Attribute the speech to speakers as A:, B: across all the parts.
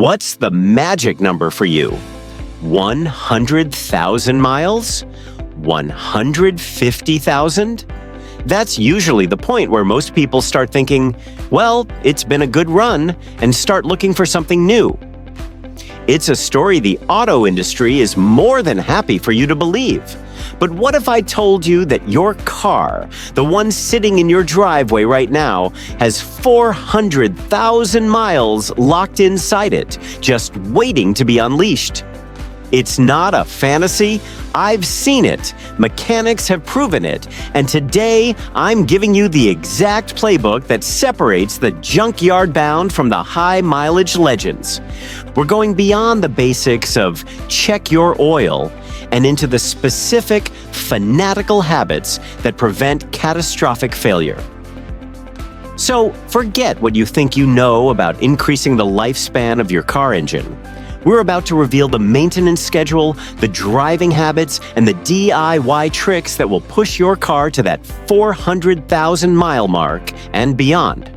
A: What's the magic number for you? 100,000 miles? 150,000? That's usually the point where most people start thinking, well, it's been a good run, and start looking for something new. It's a story the auto industry is more than happy for you to believe. But what if I told you that your car, the one sitting in your driveway right now, has 400,000 miles locked inside it, just waiting to be unleashed? It's not a fantasy. I've seen it. Mechanics have proven it. And today, I'm giving you the exact playbook that separates the junkyard bound from the high mileage legends. We're going beyond the basics of check your oil and into the specific, fanatical habits that prevent catastrophic failure. So forget what you think you know about increasing the lifespan of your car engine. We're about to reveal the maintenance schedule, the driving habits, and the DIY tricks that will push your car to that 400,000 mile mark and beyond.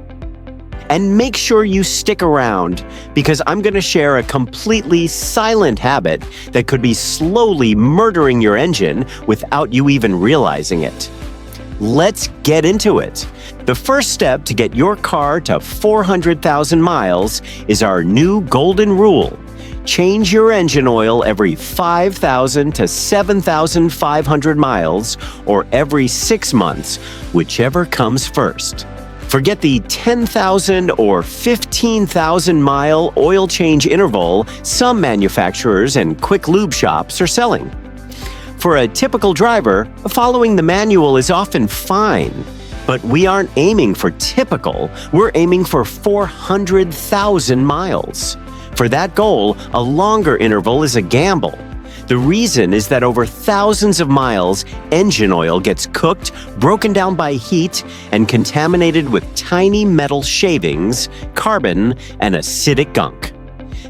A: And make sure you stick around, because I'm going to share a completely silent habit that could be slowly murdering your engine without you even realizing it. Let's get into it. The first step to get your car to 400,000 miles is our new golden rule. Change your engine oil every 5,000 to 7,500 miles, or every 6 months, whichever comes first. Forget the 10,000 or 15,000 mile oil change interval some manufacturers and quick lube shops are selling. For a typical driver, following the manual is often fine. But we aren't aiming for typical, we're aiming for 400,000 miles. For that goal, a longer interval is a gamble. The reason is that over thousands of miles, engine oil gets cooked, broken down by heat, and contaminated with tiny metal shavings, carbon, and acidic gunk.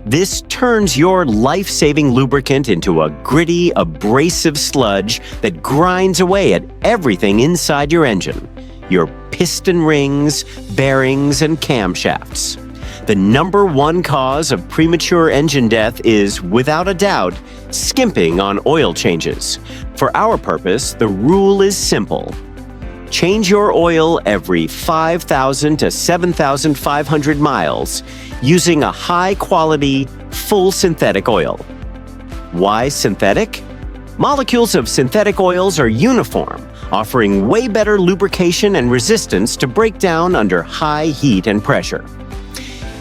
A: This turns your life-saving lubricant into a gritty, abrasive sludge that grinds away at everything inside your engine: your piston rings, bearings, and camshafts. The number one cause of premature engine death is, without a doubt, skimping on oil changes. For our purpose, the rule is simple. Change your oil every 5,000 to 7,500 miles using a high-quality, full synthetic oil. Why synthetic? Molecules of synthetic oils are uniform, offering way better lubrication and resistance to break down under high heat and pressure.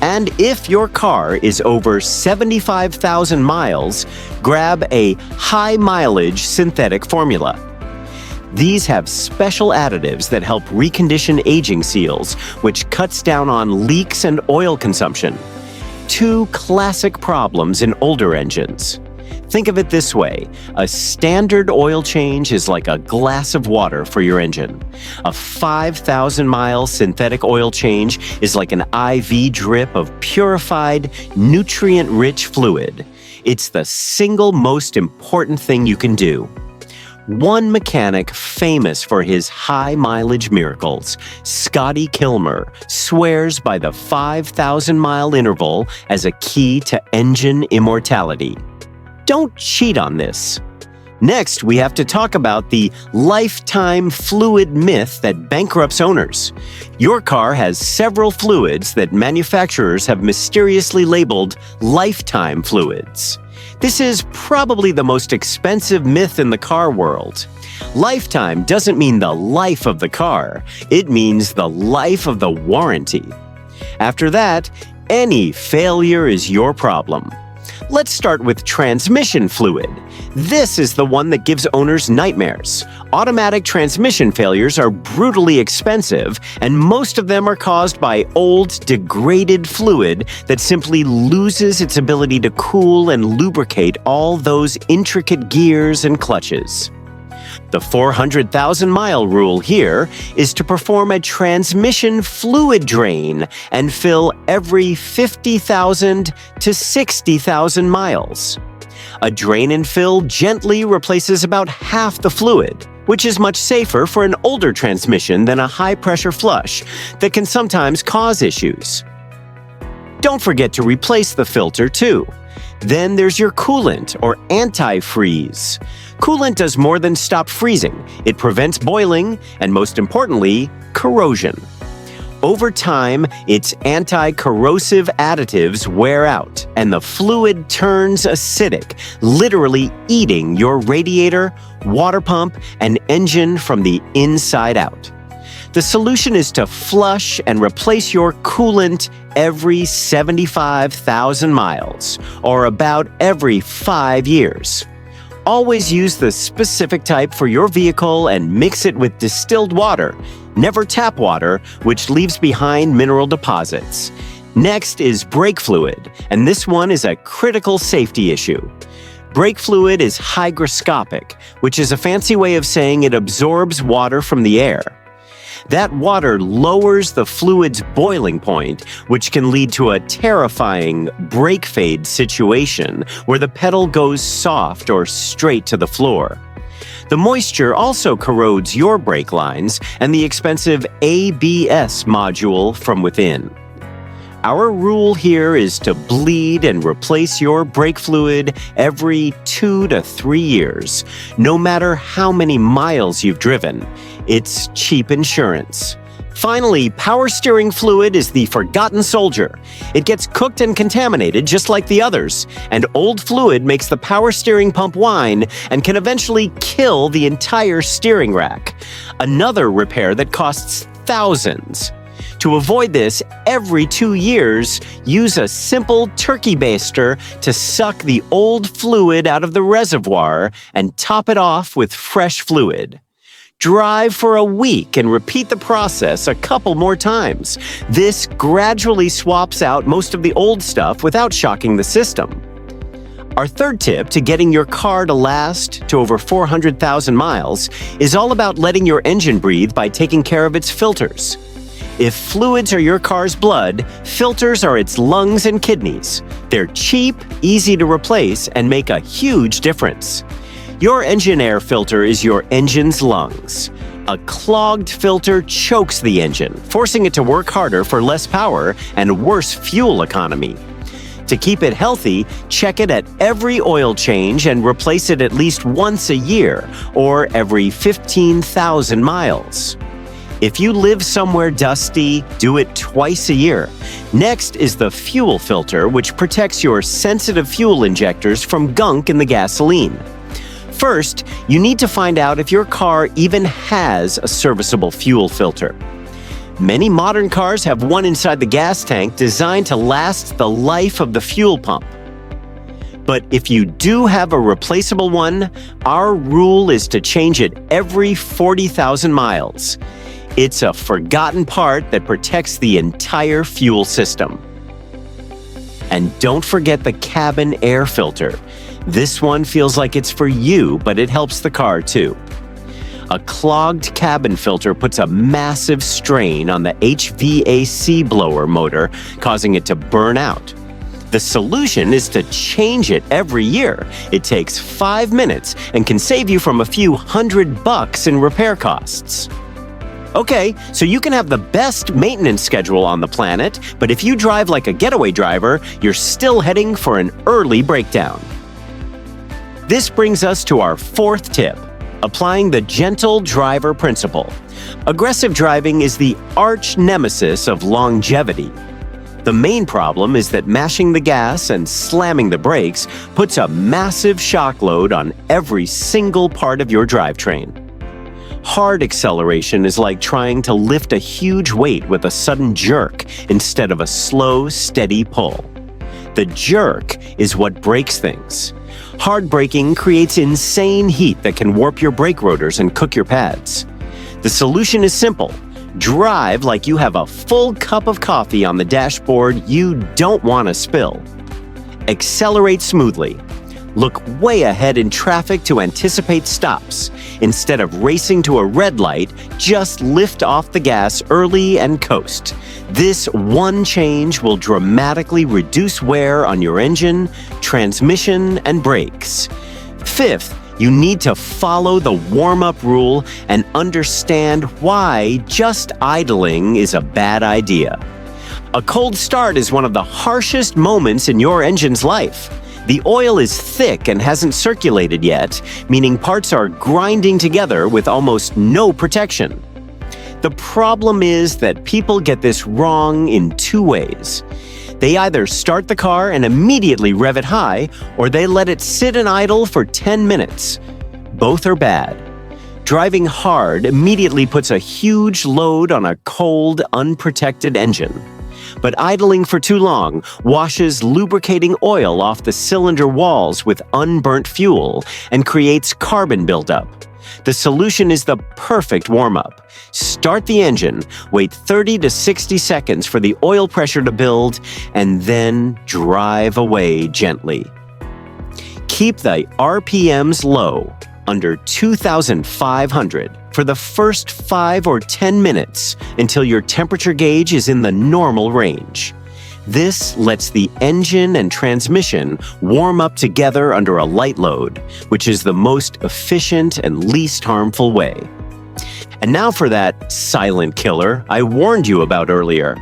A: And if your car is over 75,000 miles, grab a high-mileage synthetic formula. These have special additives that help recondition aging seals, which cuts down on leaks and oil consumption. Two classic problems in older engines. Think of it this way: a standard oil change is like a glass of water for your engine. A 5,000-mile synthetic oil change is like an IV drip of purified, nutrient-rich fluid. It's the single most important thing you can do. One mechanic famous for his high-mileage miracles, Scotty Kilmer, swears by the 5,000-mile interval as a key to engine immortality. Don't cheat on this. Next, we have to talk about the lifetime fluid myth that bankrupts owners. Your car has several fluids that manufacturers have mysteriously labeled lifetime fluids. This is probably the most expensive myth in the car world. Lifetime doesn't mean the life of the car, it means the life of the warranty. After that, any failure is your problem. Let's start with transmission fluid. This is the one that gives owners nightmares. Automatic transmission failures are brutally expensive, and most of them are caused by old, degraded fluid that simply loses its ability to cool and lubricate all those intricate gears and clutches. The 400,000-mile rule here is to perform a transmission fluid drain and fill every 50,000 to 60,000 miles. A drain and fill gently replaces about half the fluid, which is much safer for an older transmission than a high-pressure flush that can sometimes cause issues. Don't forget to replace the filter too. Then there's your coolant or antifreeze. Coolant does more than stop freezing. It prevents boiling and, most importantly, corrosion. Over time, its anti-corrosive additives wear out, and the fluid turns acidic, literally eating your radiator, water pump, and engine from the inside out. The solution is to flush and replace your coolant every 75,000 miles, or about every 5 years. Always use the specific type for your vehicle and mix it with distilled water. Never tap water, which leaves behind mineral deposits. Next is brake fluid, and this one is a critical safety issue. Brake fluid is hygroscopic, which is a fancy way of saying it absorbs water from the air. That water lowers the fluid's boiling point, which can lead to a terrifying brake fade situation where the pedal goes soft or straight to the floor. The moisture also corrodes your brake lines and the expensive ABS module from within. Our rule here is to bleed and replace your brake fluid every 2 to 3 years, no matter how many miles you've driven. It's cheap insurance. Finally, power steering fluid is the forgotten soldier. It gets cooked and contaminated just like the others, and old fluid makes the power steering pump whine and can eventually kill the entire steering rack. Another repair that costs thousands. To avoid this, every 2 years, use a simple turkey baster to suck the old fluid out of the reservoir and top it off with fresh fluid. Drive for a week and repeat the process a couple more times. This gradually swaps out most of the old stuff without shocking the system. Our third tip to getting your car to last to over 400,000 miles is all about letting your engine breathe by taking care of its filters. If fluids are your car's blood, filters are its lungs and kidneys. They're cheap, easy to replace, and make a huge difference. Your engine air filter is your engine's lungs. A clogged filter chokes the engine, forcing it to work harder for less power and worse fuel economy. To keep it healthy, check it at every oil change and replace it at least once a year or every 15,000 miles. If you live somewhere dusty, do it twice a year. Next is the fuel filter, which protects your sensitive fuel injectors from gunk in the gasoline. First, you need to find out if your car even has a serviceable fuel filter. Many modern cars have one inside the gas tank designed to last the life of the fuel pump. But if you do have a replaceable one, our rule is to change it every 40,000 miles. It's a forgotten part that protects the entire fuel system. And don't forget the cabin air filter. This one feels like it's for you, but it helps the car too. A clogged cabin filter puts a massive strain on the HVAC blower motor, causing it to burn out. The solution is to change it every year. It takes 5 minutes and can save you from a few $100 in repair costs. Okay, so you can have the best maintenance schedule on the planet, but if you drive like a getaway driver, you're still heading for an early breakdown. This brings us to our fourth tip, applying the gentle driver principle. Aggressive driving is the arch nemesis of longevity. The main problem is that mashing the gas and slamming the brakes puts a massive shock load on every single part of your drivetrain. Hard acceleration is like trying to lift a huge weight with a sudden jerk instead of a slow, steady pull. The jerk is what breaks things. Hard braking creates insane heat that can warp your brake rotors and cook your pads. The solution is simple. Drive like you have a full cup of coffee on the dashboard you don't want to spill. Accelerate smoothly. Look way ahead in traffic to anticipate stops. Instead of racing to a red light, just lift off the gas early and coast. This one change will dramatically reduce wear on your engine, transmission, and brakes. Fifth, you need to follow the warm-up rule and understand why just idling is a bad idea. A cold start is one of the harshest moments in your engine's life. The oil is thick and hasn't circulated yet, meaning parts are grinding together with almost no protection. The problem is that people get this wrong in two ways. They either start the car and immediately rev it high, or they let it sit and idle for 10 minutes. Both are bad. Driving hard immediately puts a huge load on a cold, unprotected engine. But idling for too long washes lubricating oil off the cylinder walls with unburnt fuel and creates carbon buildup. The solution is the perfect warm-up. Start the engine, wait 30 to 60 seconds for the oil pressure to build, and then drive away gently. Keep the RPMs low, under 2,500, for the first 5 or 10 minutes until your temperature gauge is in the normal range. This lets the engine and transmission warm up together under a light load, which is the most efficient and least harmful way. And now for that silent killer I warned you about earlier.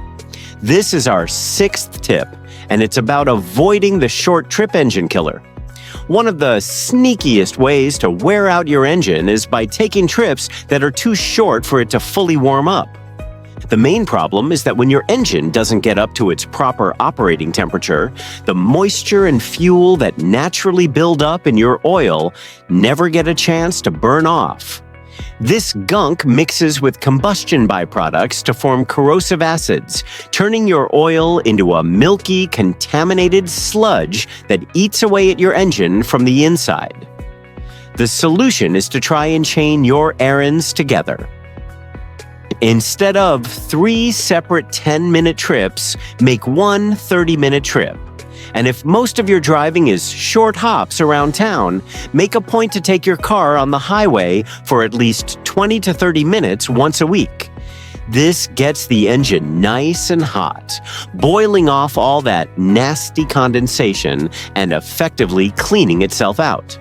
A: This is our 6th tip, and it's about avoiding the short trip engine killer. One of the sneakiest ways to wear out your engine is by taking trips that are too short for it to fully warm up. The main problem is that when your engine doesn't get up to its proper operating temperature, the moisture and fuel that naturally build up in your oil never get a chance to burn off. This gunk mixes with combustion byproducts to form corrosive acids, turning your oil into a milky, contaminated sludge that eats away at your engine from the inside. The solution is to try and chain your errands together. Instead of 3 separate 10-minute trips, make one 30-minute trip. And if most of your driving is short hops around town, make a point to take your car on the highway for at least 20 to 30 minutes once a week. This gets the engine nice and hot, boiling off all that nasty condensation and effectively cleaning itself out.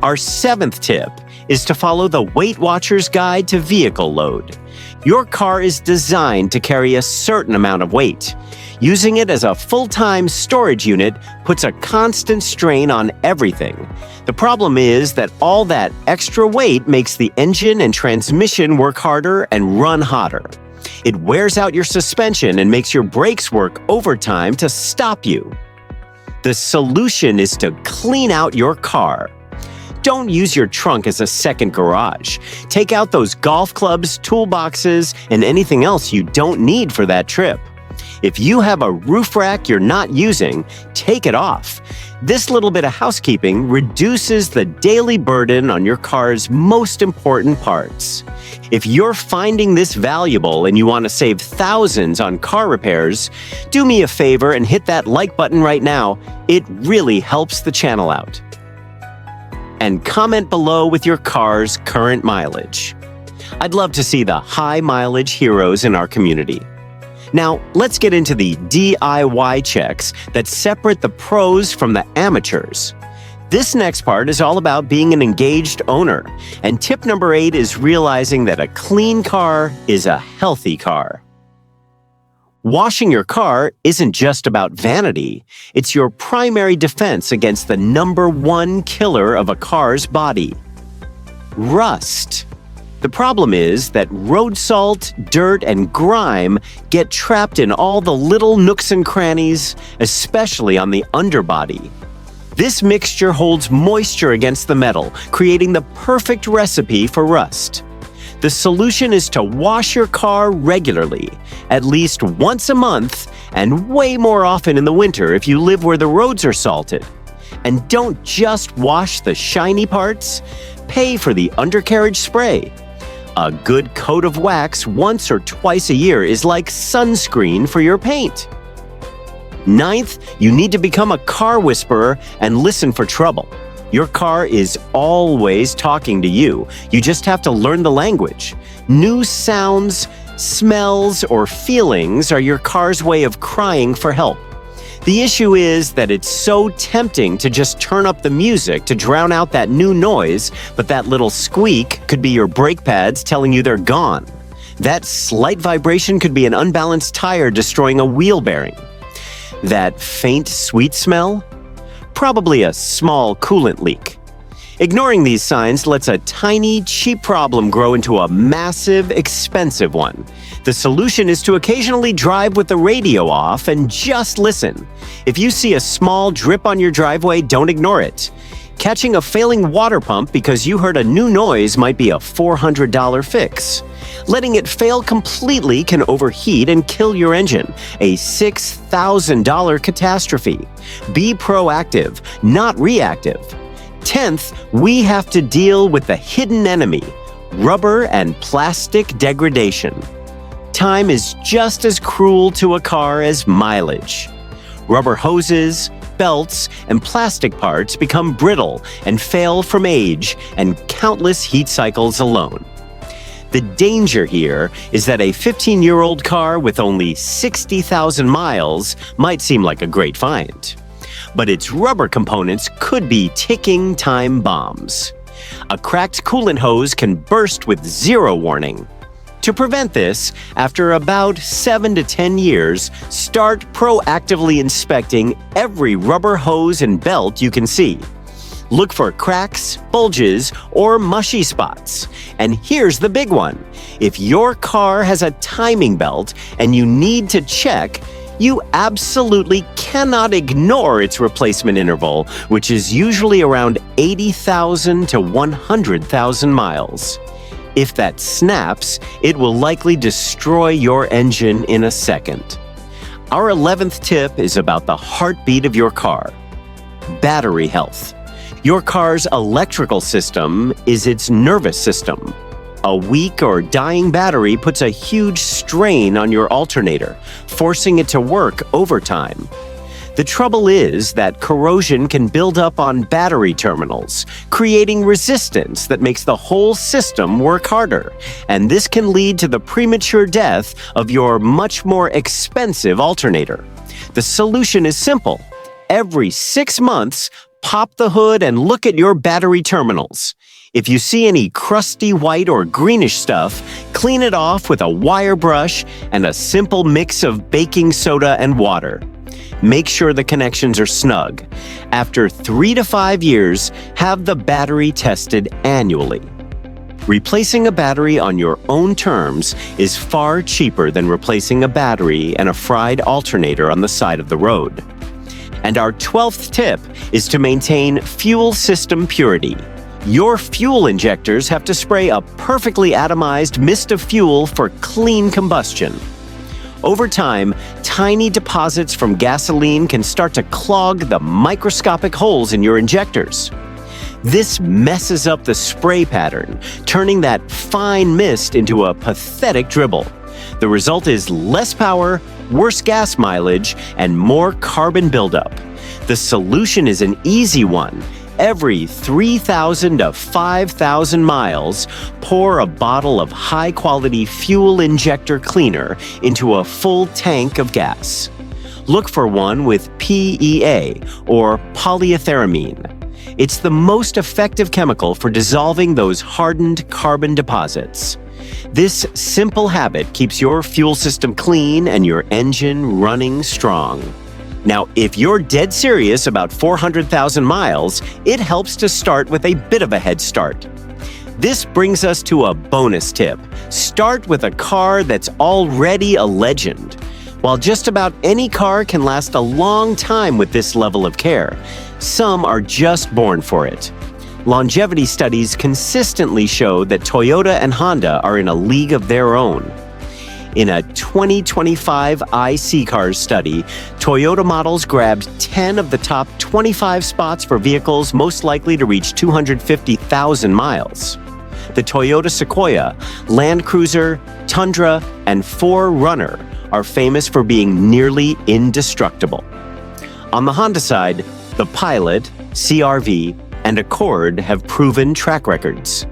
A: Our 7th tip is to follow the Weight Watcher's Guide to Vehicle Load. Your car is designed to carry a certain amount of weight. Using it as a full-time storage unit puts a constant strain on everything. The problem is that all that extra weight makes the engine and transmission work harder and run hotter. It wears out your suspension and makes your brakes work overtime to stop you. The solution is to clean out your car. Don't use your trunk as a second garage. Take out those golf clubs, toolboxes, and anything else you don't need for that trip. If you have a roof rack you're not using, take it off. This little bit of housekeeping reduces the daily burden on your car's most important parts. If you're finding this valuable and you want to save thousands on car repairs, do me a favor and hit that like button right now. It really helps the channel out. And comment below with your car's current mileage. I'd love to see the high mileage heroes in our community. Now, let's get into the DIY checks that separate the pros from the amateurs. This next part is all about being an engaged owner, and tip number 8 is realizing that a clean car is a healthy car. Washing your car isn't just about vanity. It's your primary defense against the #1 killer of a car's body: rust. The problem is that road salt, dirt, and grime get trapped in all the little nooks and crannies, especially on the underbody. This mixture holds moisture against the metal, creating the perfect recipe for rust. The solution is to wash your car regularly, at least once a month, and way more often in the winter if you live where the roads are salted. And don't just wash the shiny parts, pay for the undercarriage spray. A good coat of wax once or twice a year is like sunscreen for your paint. 9th, you need to become a car whisperer and listen for trouble. Your car is always talking to you. You just have to learn the language. New sounds, smells, or feelings are your car's way of crying for help. The issue is that it's so tempting to just turn up the music to drown out that new noise, but that little squeak could be your brake pads telling you they're gone. That slight vibration could be an unbalanced tire destroying a wheel bearing. That faint, sweet smell? Probably a small coolant leak. Ignoring these signs lets a tiny, cheap problem grow into a massive, expensive one. The solution is to occasionally drive with the radio off and just listen. If you see a small drip on your driveway, don't ignore it. Catching a failing water pump because you heard a new noise might be a $400 fix. Letting it fail completely can overheat and kill your engine, a $6,000 catastrophe. Be proactive, not reactive. 10th, we have to deal with the hidden enemy, rubber and plastic degradation. Time is just as cruel to a car as mileage. Rubber hoses, belts, and plastic parts become brittle and fail from age and countless heat cycles alone. The danger here is that a 15-year-old car with only 60,000 miles might seem like a great find. But its rubber components could be ticking time bombs. A cracked coolant hose can burst with zero warning. To prevent this, after about 7 to 10 years, start proactively inspecting every rubber hose and belt you can see. Look for cracks, bulges, or mushy spots. And here's the big one. If your car has a timing belt and you need to check, you absolutely cannot ignore its replacement interval, which is usually around 80,000 to 100,000 miles. If that snaps, it will likely destroy your engine in a second. Our 11th tip is about the heartbeat of your car: battery health. Your car's electrical system is its nervous system. A weak or dying battery puts a huge strain on your alternator, forcing it to work overtime. The trouble is that corrosion can build up on battery terminals, creating resistance that makes the whole system work harder, and this can lead to the premature death of your much more expensive alternator. The solution is simple. Every 6 months, pop the hood and look at your battery terminals. If you see any crusty white or greenish stuff, clean it off with a wire brush and a simple mix of baking soda and water. Make sure the connections are snug. After 3 to 5 years, have the battery tested annually. Replacing a battery on your own terms is far cheaper than replacing a battery and a fried alternator on the side of the road. And our 12th tip is to maintain fuel system purity. Your fuel injectors have to spray a perfectly atomized mist of fuel for clean combustion. Over time, tiny deposits from gasoline can start to clog the microscopic holes in your injectors. This messes up the spray pattern, turning that fine mist into a pathetic dribble. The result is less power, worse gas mileage, and more carbon buildup. The solution is an easy one. Every 3,000 to 5,000 miles, pour a bottle of high-quality fuel injector cleaner into a full tank of gas. Look for one with PEA, or polyethyramine. It's the most effective chemical for dissolving those hardened carbon deposits. This simple habit keeps your fuel system clean and your engine running strong. Now, if you're dead serious about 400,000 miles, it helps to start with a bit of a head start. This brings us to a bonus tip. Start with a car that's already a legend. While just about any car can last a long time with this level of care, some are just born for it. Longevity studies consistently show that Toyota and Honda are in a league of their own. In a 2025 iCars study, Toyota models grabbed 10 of the top 25 spots for vehicles most likely to reach 250,000 miles. The Toyota Sequoia, Land Cruiser, Tundra, and 4Runner are famous for being nearly indestructible. On the Honda side, the Pilot, CR-V, and Accord have proven track records.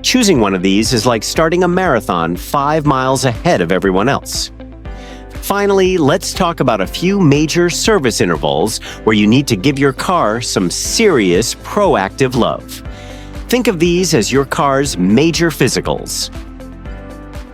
A: Choosing one of these is like starting a marathon 5 miles ahead of everyone else. Finally, let's talk about a few major service intervals where you need to give your car some serious proactive love. Think of these as your car's major physicals.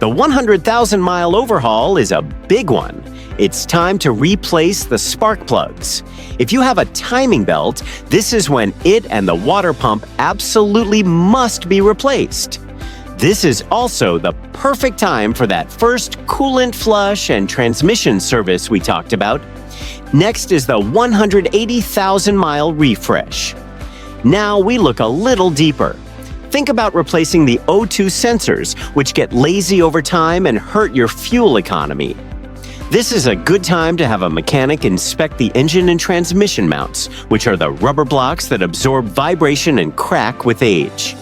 A: The 100,000-mile overhaul is a big one. It's time to replace the spark plugs. If you have a timing belt, this is when it and the water pump absolutely must be replaced. This is also the perfect time for that first coolant flush and transmission service we talked about. Next is the 180,000-mile refresh. Now we look a little deeper. Think about replacing the O2 sensors, which get lazy over time and hurt your fuel economy. This is a good time to have a mechanic inspect the engine and transmission mounts, which are the rubber blocks that absorb vibration and crack with age.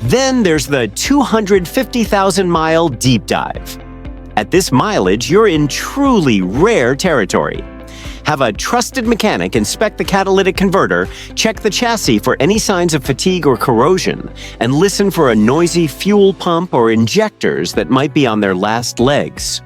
A: Then there's the 250,000-mile deep dive. At this mileage, you're in truly rare territory. Have a trusted mechanic inspect the catalytic converter, check the chassis for any signs of fatigue or corrosion, and listen for a noisy fuel pump or injectors that might be on their last legs.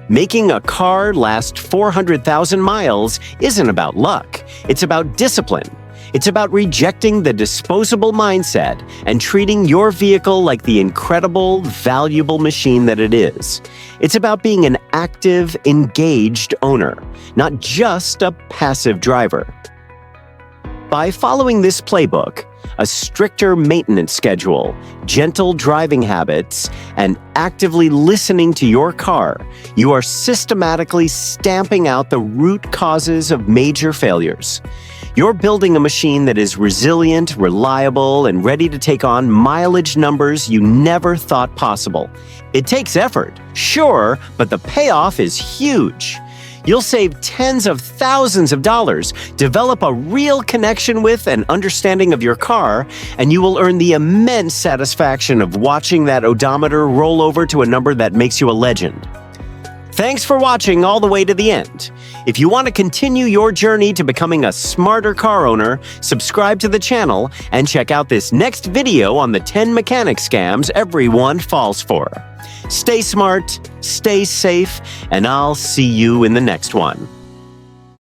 A: Making a car last 400,000 miles isn't about luck. It's about discipline. It's about rejecting the disposable mindset and treating your vehicle like the incredible, valuable machine that it is. It's about being an active, engaged owner, not just a passive driver. By following this playbook, a stricter maintenance schedule, gentle driving habits, and actively listening to your car, you are systematically stamping out the root causes of major failures. You're building a machine that is resilient, reliable, and ready to take on mileage numbers you never thought possible. It takes effort, sure, but the payoff is huge. You'll save tens of thousands of dollars, develop a real connection with and understanding of your car, and you will earn the immense satisfaction of watching that odometer roll over to a number that makes you a legend. Thanks for watching all the way to the end. If you want to continue your journey to becoming a smarter car owner, subscribe to the channel and check out this next video on the 10 mechanic scams everyone falls for. Stay smart, stay safe, and I'll see you in the next one.